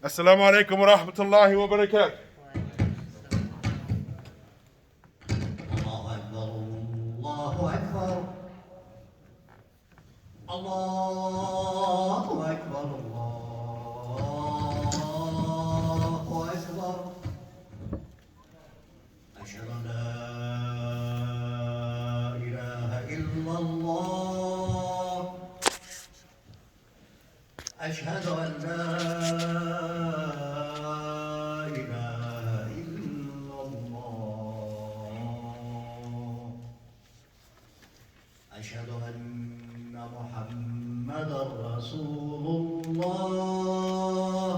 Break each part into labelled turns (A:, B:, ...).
A: Assalamu alaikum wa rahmatullahi wa barakatuh.
B: الله أكبر الله أكبر أشهد أن لا إله إلا الله أشهد أن لا إله إلا الله أشهد أن محمدا رسول الله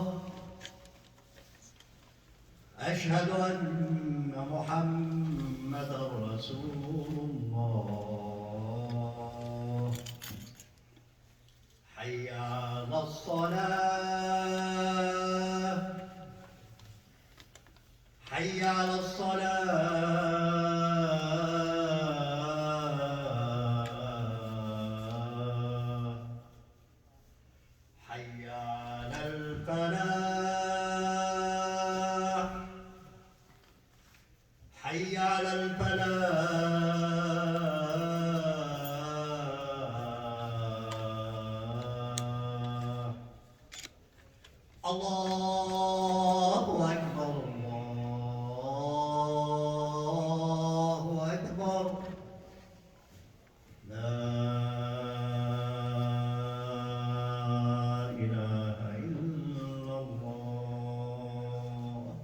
B: أشهد أن محمدا رسول الله حي على الصلاة حي على الصلاة حي على الفلاح حي على الفلاح الله أكبر الله أكبر لا إله إلا الله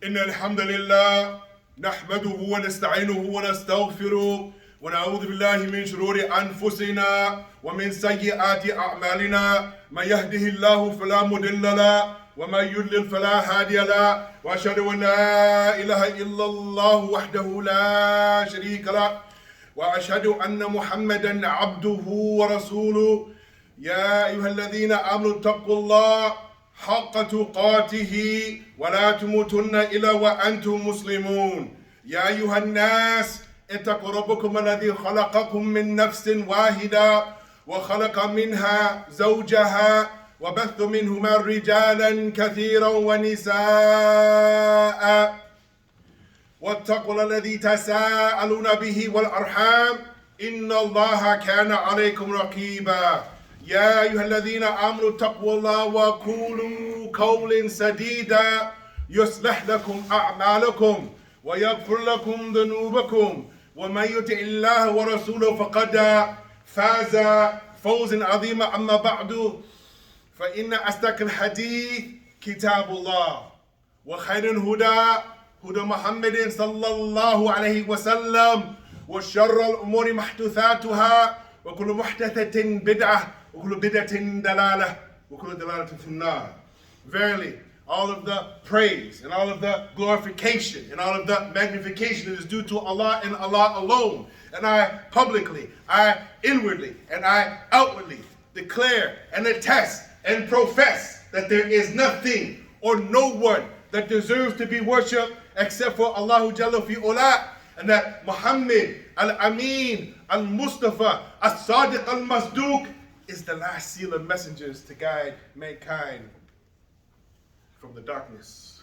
A: إن الحمد لله نحمده ونستعينه ونستغفره ونعوذ بالله من شرور أنفسنا ومن سيئات أعمالنا من يهده الله فلا مضل له ومن يضلل فلا هادي له وأشهد أن لا إله إلا الله وحده لا شريك له وأشهد أن محمدا عبده ورسوله يا أيها الذين آمنوا اتقوا الله حق تقاته ولا تموتن إلا وأنتم مسلمون يا أيها الناس اتقوا ربكم الذي خلقكم من نفس واحدة وخلق منها زوجها وبث منهما رجالا كثيرا ونساء واتقوا الذي تساءلون به والأرحام إن الله كان عليكم رقيبا يا أيها الذين آمنوا اتقوا الله وقولوا قولا سديدا يصلح لكم أعمالكم ويغفر لكم ذنوبكم ومن يطع الله ورسوله فقد فاز فوزا عظيما أما بعد فإن أصدق الحديث كتاب الله وخير الهدى هدى محمد صلى الله عليه وسلم وشر الأمور محدثاتها وكل محدثة بدعة وكل بدعة دلالة وكل دلالة في النار. Verily, all of the praise and all of the glorification and all of the magnification is due to Allah and Allah alone. And I publicly, I inwardly, and I outwardly declare and attest and profess that there is nothing or no one that deserves to be worshipped except for Allah Jalla fi Ula, and that Muhammad al-Amin al-Mustafa al-Sadiq al-Masduq is the last seal of messengers to guide mankind from the darkness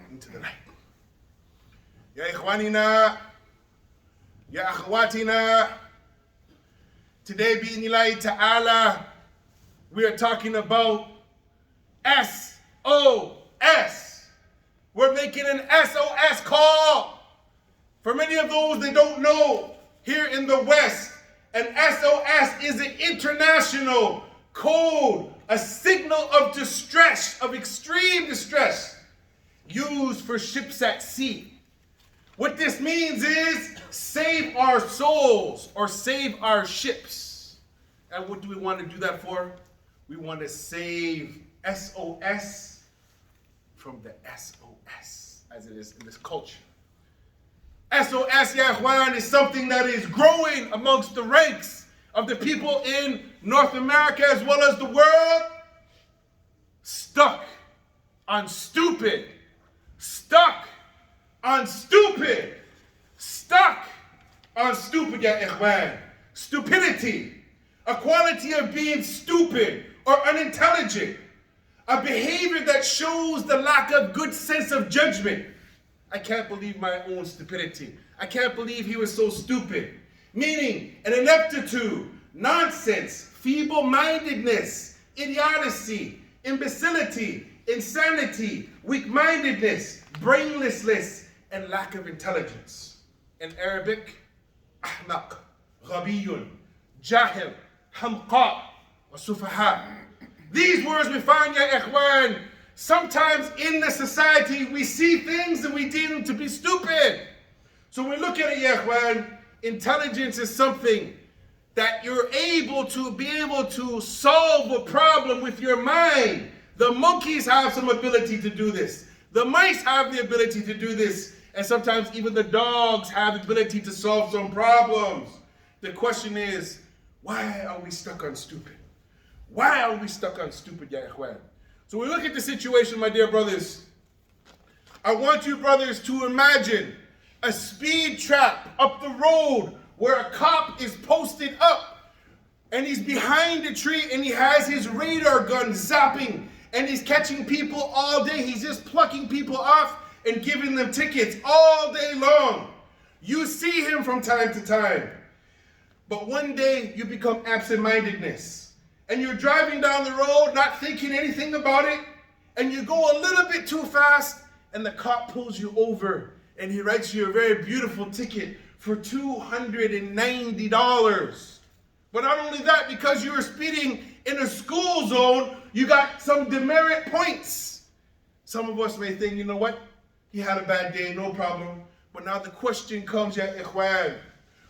A: into the light. Ya ikhwanina, ya akhwatina, today bi'inillahi ta'ala, we are talking about S.O.S. We're making an S.O.S. call. For many of those that don't know, here in the West, an S.O.S. is an international code, a signal of distress, of extreme distress, used for ships at sea. What this means is save our souls or save our ships. And what do we want to do that for? We want to save S.O.S. from the S.O.S. as it is in this culture. S.O.S, ya ikhwan, is something that is growing amongst the ranks of the people in North America as well as the world. Stuck on stupid. Stuck on stupid. Stuck on stupid, ya ikhwan. Stupidity. A quality of being stupid or unintelligent. A behavior that shows the lack of good sense of judgment. I can't believe my own stupidity. I can't believe he was so stupid. Meaning an ineptitude, nonsense, feeble-mindedness, idiocy, imbecility, insanity, weak-mindedness, brainlessness, and lack of intelligence. In Arabic, ahmaq, ghabiyun, jahil, hamqa, wa sufaha. These words we find, ya ikhwan, sometimes in the society we see things and we deem them to be stupid. So when we look at it, ya ikhwan, intelligence is something that you're able to solve a problem with your mind. The monkeys have some ability to do this. The mice have the ability to do this. And sometimes even the dogs have the ability to solve some problems. The question is, why are we stuck on stupid? Why are we stuck on stupid, ya ikhwan? So we look at the situation, my dear brothers. I want you brothers to imagine a speed trap up the road where a cop is posted up and he's behind a tree and he has his radar gun zapping and he's catching people all day. He's just plucking people off and giving them tickets all day long. You see him from time to time. But one day you become absent-mindedness. And you're driving down the road not thinking anything about it. And you go a little bit too fast and the cop pulls you over and he writes you a very beautiful ticket for $290. But not only that, because you were speeding in a school zone, you got some demerit points. Some of us may think, you know what? He had a bad day, no problem. But now the question comes, ya ikhwan.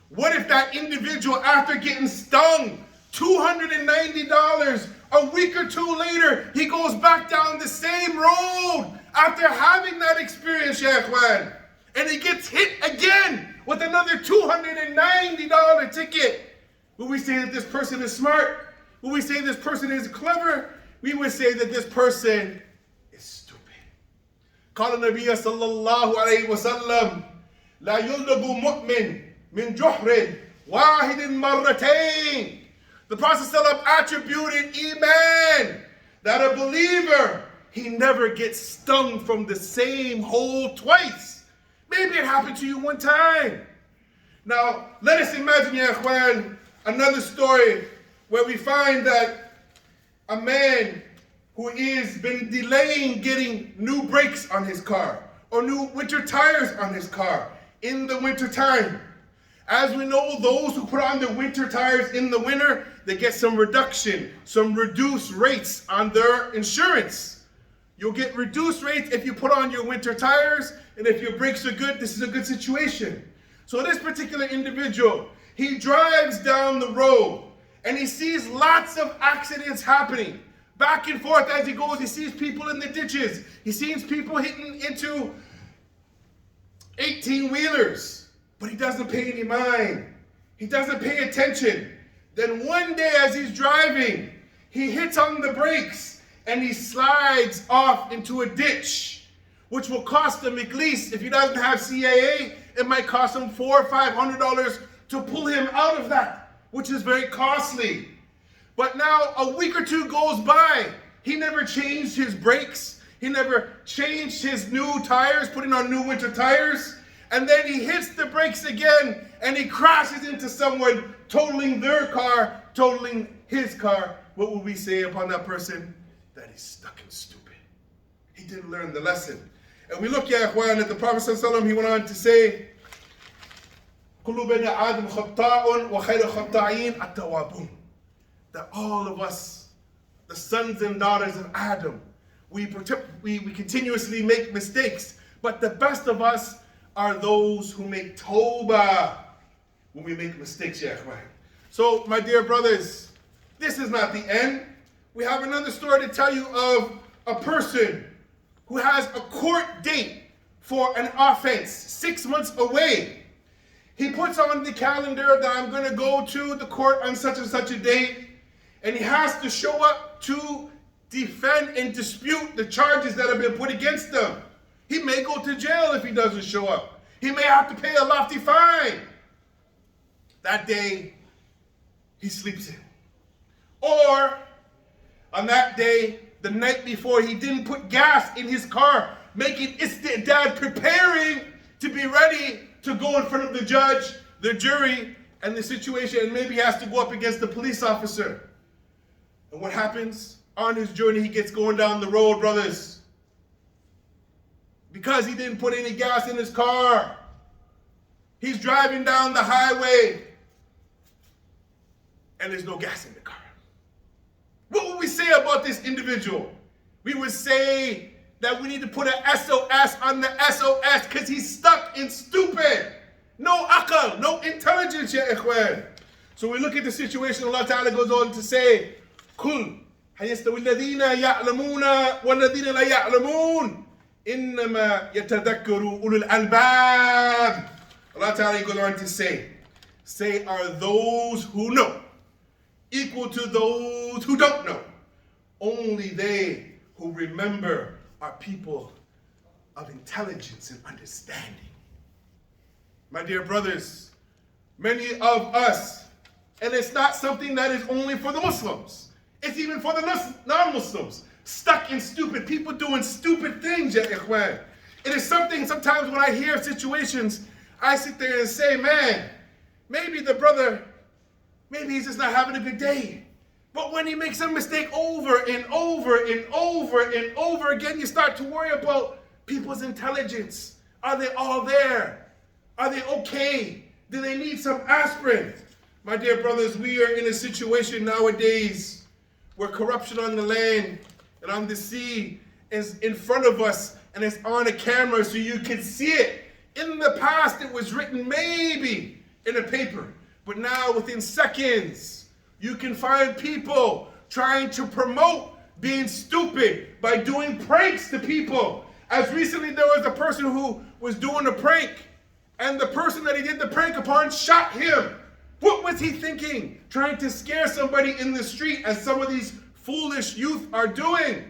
A: What if that individual, after getting stung, $290, a week or two later, he goes back down the same road after having that experience, ya ikhwan, and he gets hit again with another $290 ticket? Will we say that this person is smart? Will we say this person is clever? We would say that this person is stupid. قال النبي صلى الله عليه وسلم لا يلدغ مؤمن من جحر واحد مرتين. The Prophet ﷺ attributed Iman, that a believer, he never gets stung from the same hole twice. Maybe it happened to you one time. Now, let us imagine, ya ikhwan, another story where we find that a man who is been delaying getting new brakes on his car or new winter tires on his car in the winter time. As we know, those who put on the winter tires in the winter, they get some reduction, some reduced rates on their insurance. You'll get reduced rates if you put on your winter tires, and if your brakes are good, this is a good situation. So this particular individual, he drives down the road, and he sees lots of accidents happening. Back and forth as he goes, he sees people in the ditches. He sees people hitting into 18-wheelers. But he doesn't pay any mind. He doesn't pay attention. Then one day as he's driving, he hits on the brakes and he slides off into a ditch, which will cost him at least, if he doesn't have CAA, it might cost him $400 or $500 to pull him out of that, which is very costly. But now a week or two goes by. He never changed his brakes. He never changed his new tires, putting on new winter tires. And then he hits the brakes again and he crashes into someone, totaling their car, totaling his car. What will we say upon that person? That he's stuck and stupid. He didn't learn the lesson. And we look, ya ikhwan, at the Prophet ﷺ, he went on to say, كل بني آدم خطاء وخير الخطائين التوابون. That all of us, the sons and daughters of Adam, we continuously make mistakes, but the best of us are those who make tawbah when we make mistakes, ya ikhwan. So, my dear brothers, this is not the end. We have another story to tell you of a person who has a court date for an offense 6 months away. He puts on the calendar that I'm going to go to the court on such and such a date, and he has to show up to defend and dispute the charges that have been put against him. He may go to jail if he doesn't show up. He may have to pay a lofty fine. That day, he sleeps in. Or, on that day, the night before, he didn't put gas in his car, making istidad, preparing to be ready to go in front of the judge, the jury, and the situation, and maybe he has to go up against the police officer. And what happens? On his journey, he gets going down the road, brothers. Because he didn't put any gas in his car. He's driving down the highway, and there's no gas in the car. What would we say about this individual? We would say that we need to put an S.O.S on the S.O.S because he's stuck in stupid. No akal, no intelligence, ya ikhwan. So we look at the situation, Allah Ta'ala goes on to say, Kul, hayastawi alladhina ya'lamuna walladhina la ya'lamun, innama yatadakkaru ulul albab. Allah Ta'ala goes on to say, are those who know equal to those who don't know? Only they who remember are people of intelligence and understanding. My dear brothers, many of us, and it's not something that is only for the Muslims, it's even for the non-Muslims, stuck in stupid, people doing stupid things, ya ikhwan. It is something, sometimes when I hear situations, I sit there and say, man, maybe the brother, maybe he's just not having a good day. But when he makes a mistake over and over and over and over again, you start to worry about people's intelligence. Are they all there? Are they okay? Do they need some aspirin? My dear brothers, we are in a situation nowadays where corruption on the land and on the sea is in front of us and it's on a camera so you can see it. In the past, it was written maybe in a paper, but now within seconds, you can find people trying to promote being stupid by doing pranks to people. As recently, there was a person who was doing a prank, and the person that he did the prank upon shot him. What was he thinking? Trying to scare somebody in the street, as some of these foolish youth are doing.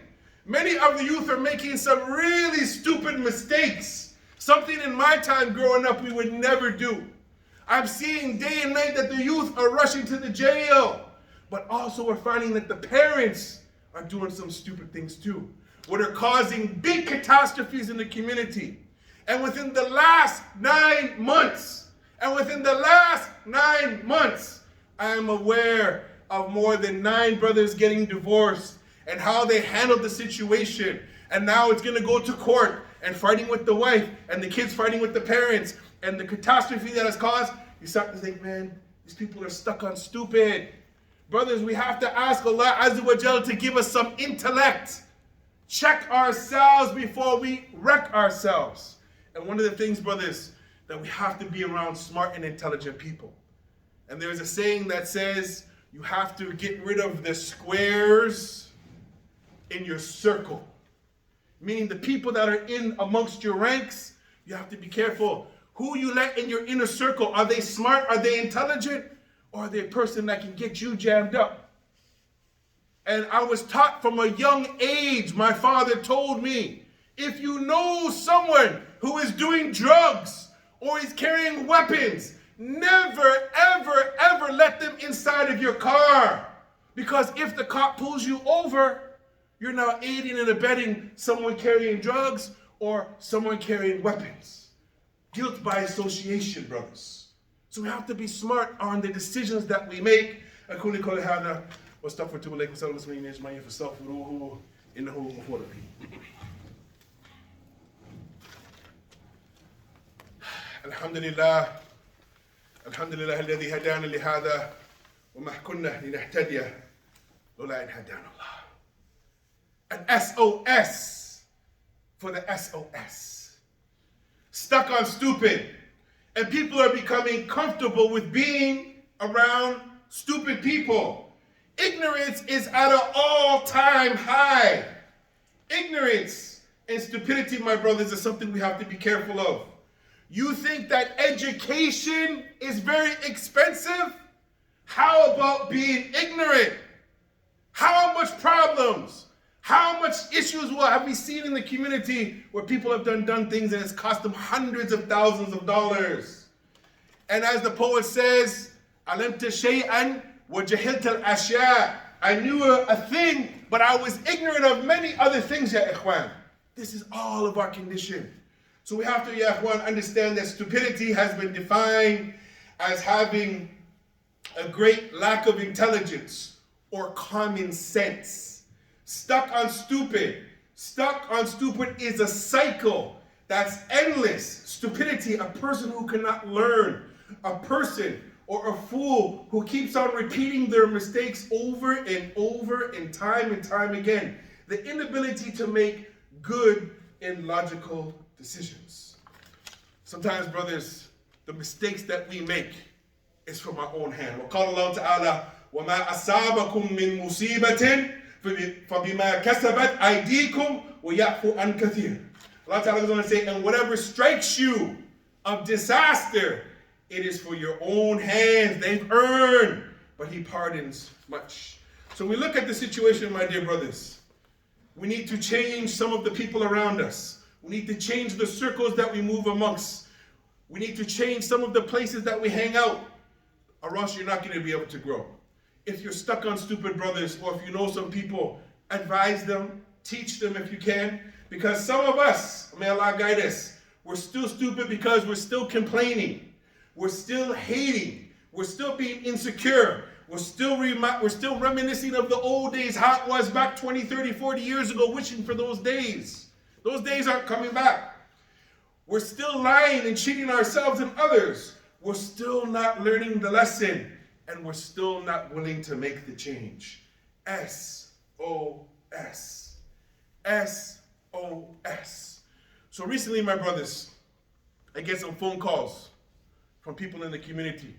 A: Many of the youth are making some really stupid mistakes. Something in my time growing up we would never do. I'm seeing day and night that the youth are rushing to the jail. But also we're finding that the parents are doing some stupid things too, what are causing big catastrophes in the community. And within the last 9 months, I am aware of more than 9 brothers getting divorced and how they handled the situation. And now it's gonna go to court and fighting with the wife and the kids fighting with the parents and the catastrophe that has caused. You start to think, man, these people are stuck on stupid. Brothers, we have to ask Allah Azza wa Jal to give us some intellect. Check ourselves before we wreck ourselves. And one of the things, brothers, that we have to be around smart and intelligent people. And there's a saying that says you have to get rid of the squares in your circle. Meaning the people that are in amongst your ranks, you have to be careful. Who you let in your inner circle, are they smart? Are they intelligent? Or are they a person that can get you jammed up? And I was taught from a young age, my father told me, if you know someone who is doing drugs or is carrying weapons, never, ever, ever let them inside of your car. Because if the cop pulls you over, you're now aiding and abetting someone carrying drugs or someone carrying weapons. Guilt by association, brothers. So we have to be smart on the decisions that we make. أقول قولي هذا واستغفر إليكم وسأل المسلمين أجمعين فاستغفروه إنه هو الغفور الرحيم. الحمد لله الذي هدانا لهذا وما كنا لنهتدي لولا أن هدانا الله. An S.O.S. for the S.O.S. Stuck on stupid. And people are becoming comfortable with being around stupid people. Ignorance is at an all-time high. Ignorance and stupidity, my brothers, is something we have to be careful of. You think that education is very expensive? How about being ignorant? How much problems? How much issues have we seen in the community where people have done things and it's cost them hundreds of thousands of dollars? And as the poet says, "Alimta shay'an wa jahilta al-ashya." I knew a thing, but I was ignorant of many other things, ya ikhwan. This is all of our condition. So we have to, ya ikhwan, understand that stupidity has been defined as having a great lack of intelligence or common sense. Stuck on stupid. Stuck on stupid is a cycle that's endless. Stupidity, a person who cannot learn. A person or a fool who keeps on repeating their mistakes over and over and time again. The inability to make good and logical decisions. Sometimes, brothers, the mistakes that we make is from our own hand. وقال الله تعالى وما أصابكم من مصيبة فبما كسبت أيديكم ويعفو عن كثير. Allah Ta'ala is going to say, and whatever strikes you of disaster, it is for your own hands. They've earned, but He pardons much. So we look at the situation, my dear brothers. We need to change some of the people around us. We need to change the circles that we move amongst. We need to change some of the places that we hang out, or else you're not going to be able to grow. If you're stuck on stupid brothers, or if you know some people, advise them, teach them if you can. Because some of us, may Allah guide us, we're still stupid because we're still complaining. We're still hating. We're still being insecure. We're still reminiscing of the old days, how it was back 20, 30, 40 years ago, wishing for those days. Those days aren't coming back. We're still lying and cheating ourselves and others. We're still not learning the lesson, and we're still not willing to make the change. S.O.S. S.O.S. So recently, my brothers, I get some phone calls from people in the community.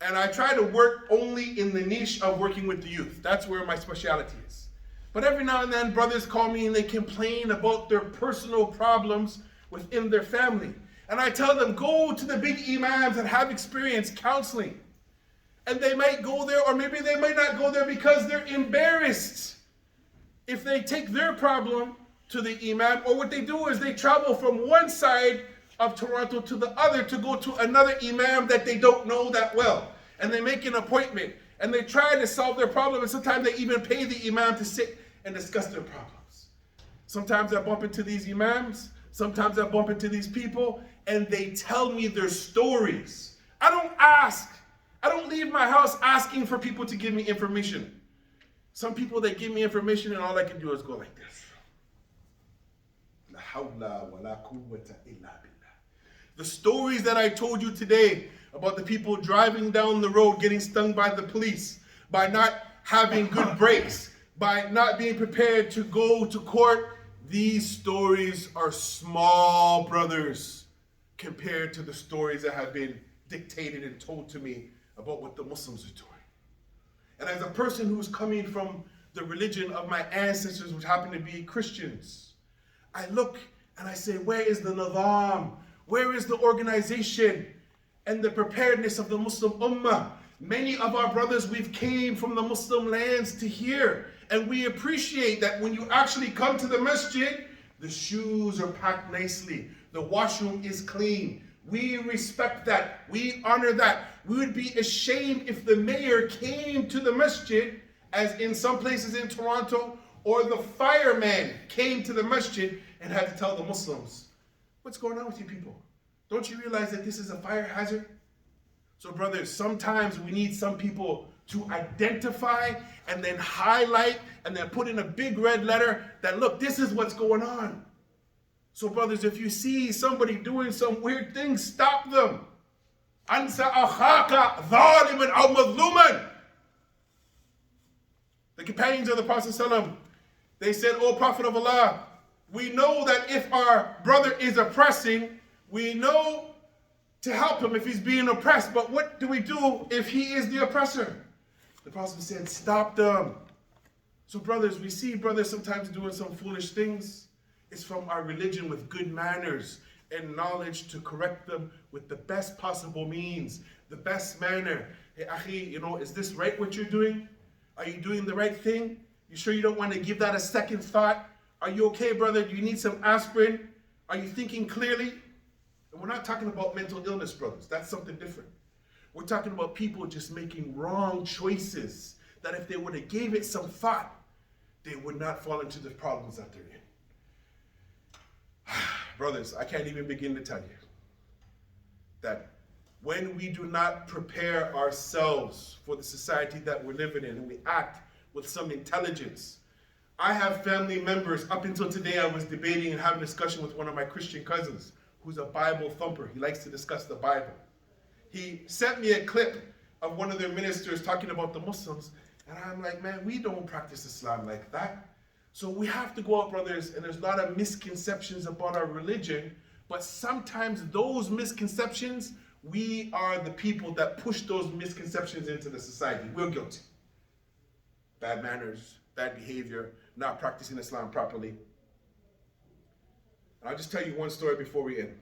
A: And I try to work only in the niche of working with the youth. That's where my specialty is. But every now and then, brothers call me and they complain about their personal problems within their family. And I tell them, go to the big imams that have experience counseling. And they might go there, or maybe they might not go there because they're embarrassed if they take their problem to the imam. Or what they do is they travel from one side of Toronto to the other to go to another imam that they don't know that well. And they make an appointment and they try to solve their problem, and sometimes they even pay the imam to sit and discuss their problems. Sometimes I bump into these imams, sometimes I bump into these people, and they tell me their stories. I don't leave my house asking for people to give me information. Some people, they give me information and all I can do is go like this. La hawla wa la quwwata illa billah. The stories that I told you today about the people driving down the road getting stung by the police, by not having good brakes, by not being prepared to go to court, these stories are small, brothers, compared to the stories that have been dictated and told to me about what the Muslims are doing. And as a person who's coming from the religion of my ancestors, which happen to be Christians, I look and I say, where is the nizam? Where is the organization and the preparedness of the Muslim Ummah? Many of our brothers, we've came from the Muslim lands to here, and we appreciate that when you actually come to the masjid, the shoes are packed nicely, the washroom is clean. We respect that, we honor that. We would be ashamed if the mayor came to the masjid, as in some places in Toronto, or the fireman came to the masjid and had to tell the Muslims, what's going on with you people? Don't you realize that this is a fire hazard? So brothers, sometimes we need some people to identify and then highlight and then put in a big red letter that, look, this is what's going on. So brothers, if you see somebody doing some weird things, stop them. Ansa akhaka zaliman aw mazluman. The companions of the Prophet ﷺ, they said, O Prophet of Allah, we know that if our brother is oppressing, we know to help him if he's being oppressed. But what do we do if he is the oppressor? The Prophet said, stop them. So brothers, we see brothers sometimes doing some foolish things. It's from our religion with good manners and knowledge to correct them with the best possible means, the best manner. Hey, akhi, is this right what you're doing? Are you doing the right thing? You sure you don't want to give that a second thought? Are you okay, brother? Do you need some aspirin? Are you thinking clearly? And we're not talking about mental illness, brothers. That's something different. We're talking about people just making wrong choices that if they would have gave it some thought, they would not fall into the problems that they're in. Brothers, I can't even begin to tell you that when we do not prepare ourselves for the society that we're living in and we act with some intelligence. I have family members, up until today I was debating and having a discussion with one of my Christian cousins who's a Bible thumper. He likes to discuss the Bible. He sent me a clip of one of their ministers talking about the Muslims, and I'm like, man, we don't practice Islam like that. So we have to go out, brothers, and there's a lot of misconceptions about our religion, but sometimes those misconceptions, we are the people that push those misconceptions into the society. We're guilty. Bad manners, bad behavior, not practicing Islam properly. And I'll just tell you one story before we end.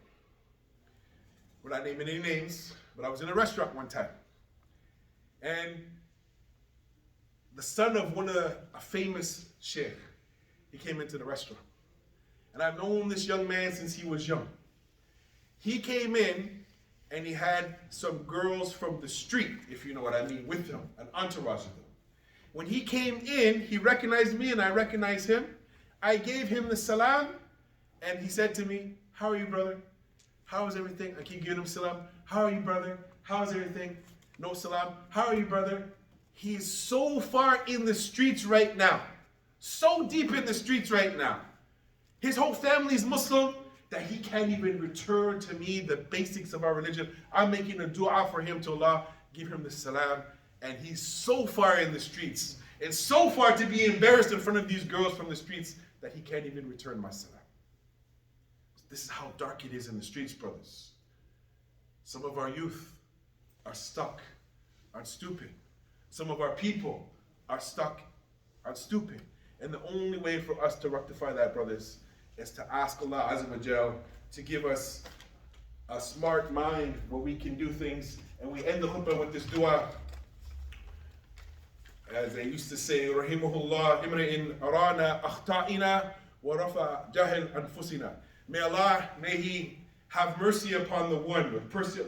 A: We're not naming any names, but I was in a restaurant one time. And the son of a famous sheikh, he came into the restaurant. And I've known this young man since he was young. He came in and he had some girls from the street, if you know what I mean, with him, an entourage of them. When he came in, he recognized me and I recognized him. I gave him the salam and he said to me, how are you, brother? How is everything? I keep giving him salam. How are you, brother? How is everything? No salam. How are you, brother? He's so far in the streets right now. So deep in the streets right now. His whole family is Muslim that he can't even return to me the basics of our religion. I'm making a dua for him to Allah, give him the salam. And he's so far in the streets and so far to be embarrassed in front of these girls from the streets that he can't even return my salam. This is how dark it is in the streets, brothers. Some of our youth are stuck on stooping. Some of our people are stuck on stooping. And the only way for us to rectify that, brothers, is to ask Allah Azza wa Jal to give us a smart mind where we can do things. And we end the khutbah with this dua. As they used to say, Rahimahullah, Imra'in arana akhta'ina wa rafa jahil anfusina. May Allah, may He have mercy upon the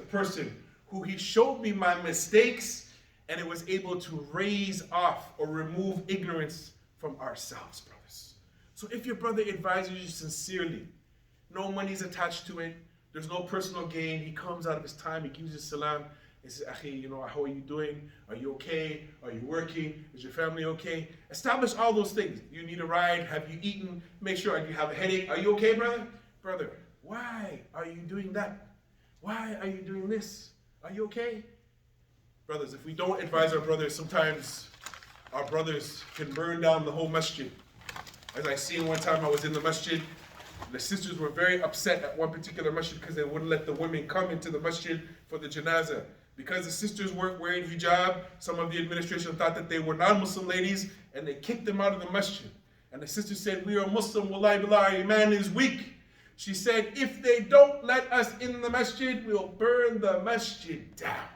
A: person who He showed me my mistakes and it was able to raise off or remove ignorance from ourselves, brothers. So if your brother advises you sincerely, no money's attached to it, there's no personal gain, he comes out of his time, he gives you salam, he says, Akhi, how are you doing? Are you okay? Are you working? Is your family okay? Establish all those things. You need a ride? Have you eaten? Make sure, do you have a headache? Are you okay, brother? Brother, why are you doing that? Why are you doing this? Are you okay? Brothers, if we don't advise our brothers, sometimes our brothers can burn down the whole masjid. As I seen one time, I was in the masjid. The sisters were very upset at one particular masjid because they wouldn't let the women come into the masjid for the janazah. Because the sisters weren't wearing hijab, some of the administration thought that they were non-Muslim ladies, and they kicked them out of the masjid. And the sister said, we are Muslim, wallahi billah, our iman is weak. She said, if they don't let us in the masjid, we'll burn the masjid down.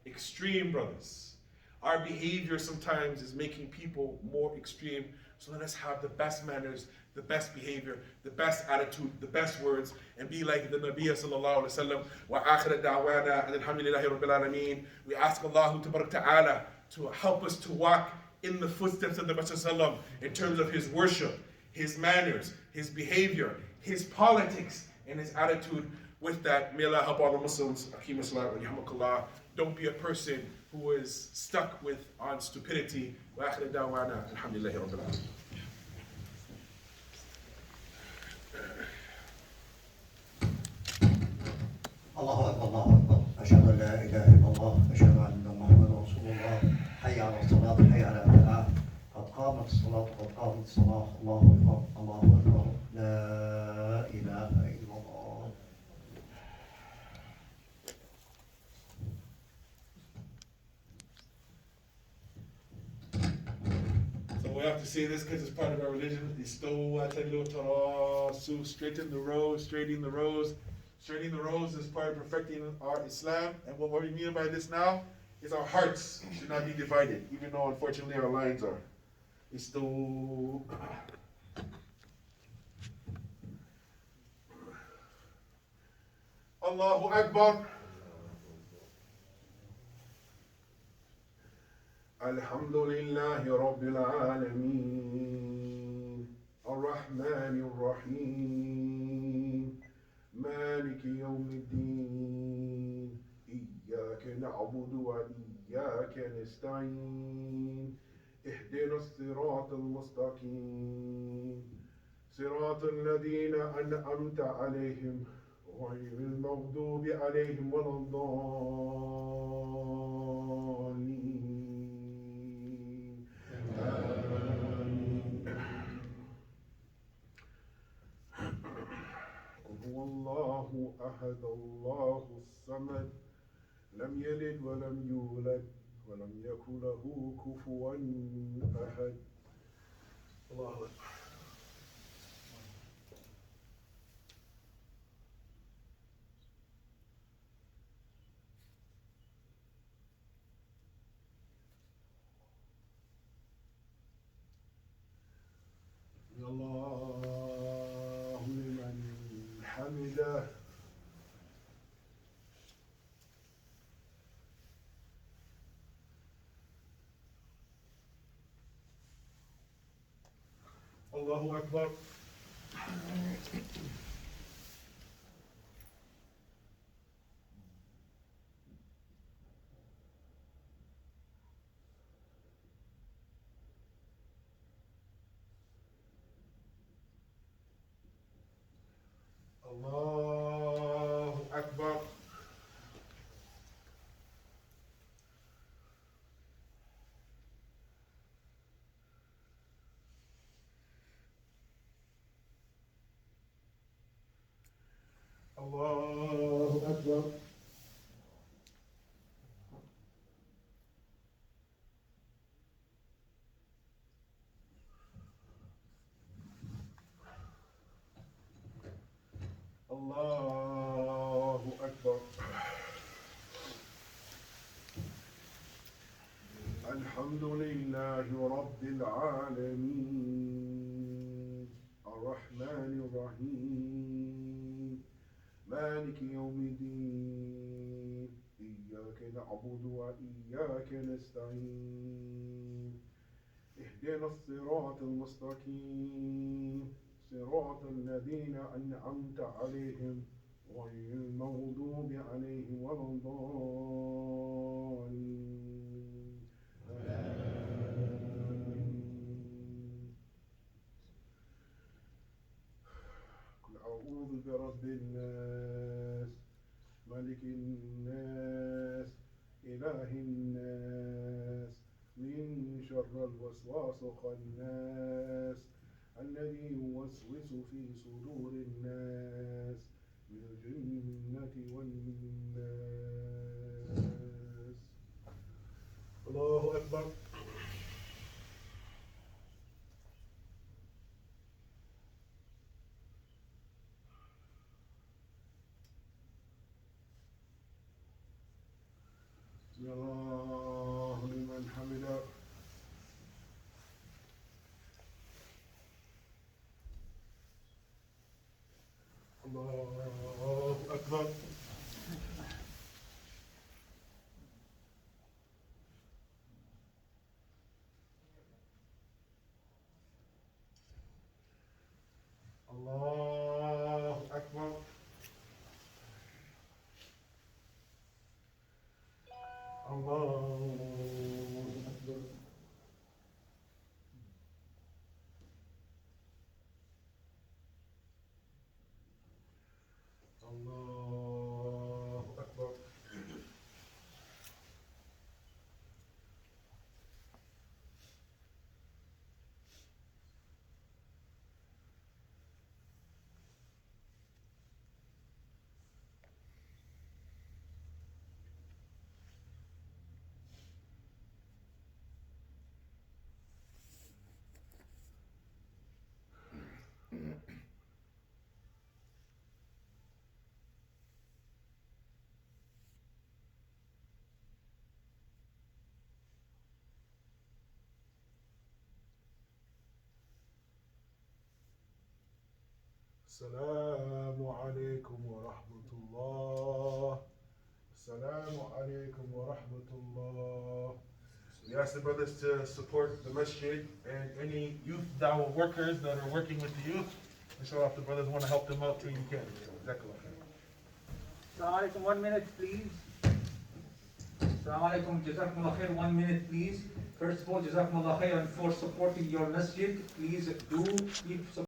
A: Extreme, brothers. Our behavior sometimes is making people more extreme. So let us have the best manners, the best behavior, the best attitude, the best words, and be like the Nabi sallallahu alaihi wasallam. Wa akhir da'wana and alhamdulillahi rabbil alameen. We ask Allah ta'ala to help us to walk in the footsteps of the Prophet sallallahu in terms of his worship, his manners, his behavior, his politics, and his attitude. With that, may Allah help all the Muslims. Akim as-salat wa yahmakallah. Don't be a person who is stuck on stupidity. Wa akhir da'wana alhamdulillahi rabbil alameen.
B: الله أكبر الله أكبر أشهد أن لا إله إلا الله أشهد أن محمدا رسول الله حي على الصلاة حي على الفلاح قد قامت الصلاة قد قامت الصلاة الله أكبر الله أكبر لا إله إلا الله.
A: So we have to say this because it's part of our religion. Straighten the rows, straightening the rows. Straining the roads is part of perfecting our Islam. And what we mean by this now is our hearts should not be divided, even though unfortunately our lines are. It's still. Allahu Akbar. Alhamdulillahi Rabbil Alameen. Ar-Rahman Ar-Rahim. مالك يوم الدين إياك نعبد وإياك نستعين اهدنا الصراط المستقيم صراط الذين أنعمت عليهم غير المغضوب عليهم ولا الضالين آمين. قل هو الله أحد الله الصمد لم يلد ولم يولد ولم يكن له كفوا أحد. الله أكبر. الله لمن حمده. الله أكبر. الله أكبر. الله أكبر. الله أكبر. الحمد لله رب العالمين الرحمن الرحيم مالك يوم الدين إياك نعبد وإياك نستعين اهدنا الصراط المستقيم صراط الذين أنعمت عليهم غير المغضوب عليهم ولا الضالين آمين. قل أعوذ برب الناس ملك الناس إله الناس من شر الوسواس الخناس الذي يوسوس في صدور الناس من الجنة والناس. الله أكبر. سمع الله لمن حمده. الله أكبر. الله أكبر. الله أكبر. الله أكبر. Assalamu alaikum wa rahmatullah. Assalamu alaikum wa rahmatullah. We ask the brothers to support the masjid and any youth dawah workers that are working with the youth. Inshallah, if the brothers want to help them out too, you can. Jazakallah khair.
C: Assalamu alaikum, 1 minute please. Assalamu alaikum, jazakumullah khair, 1 minute please. First of all, jazakumullah khairan for supporting your masjid. Please do keep supporting.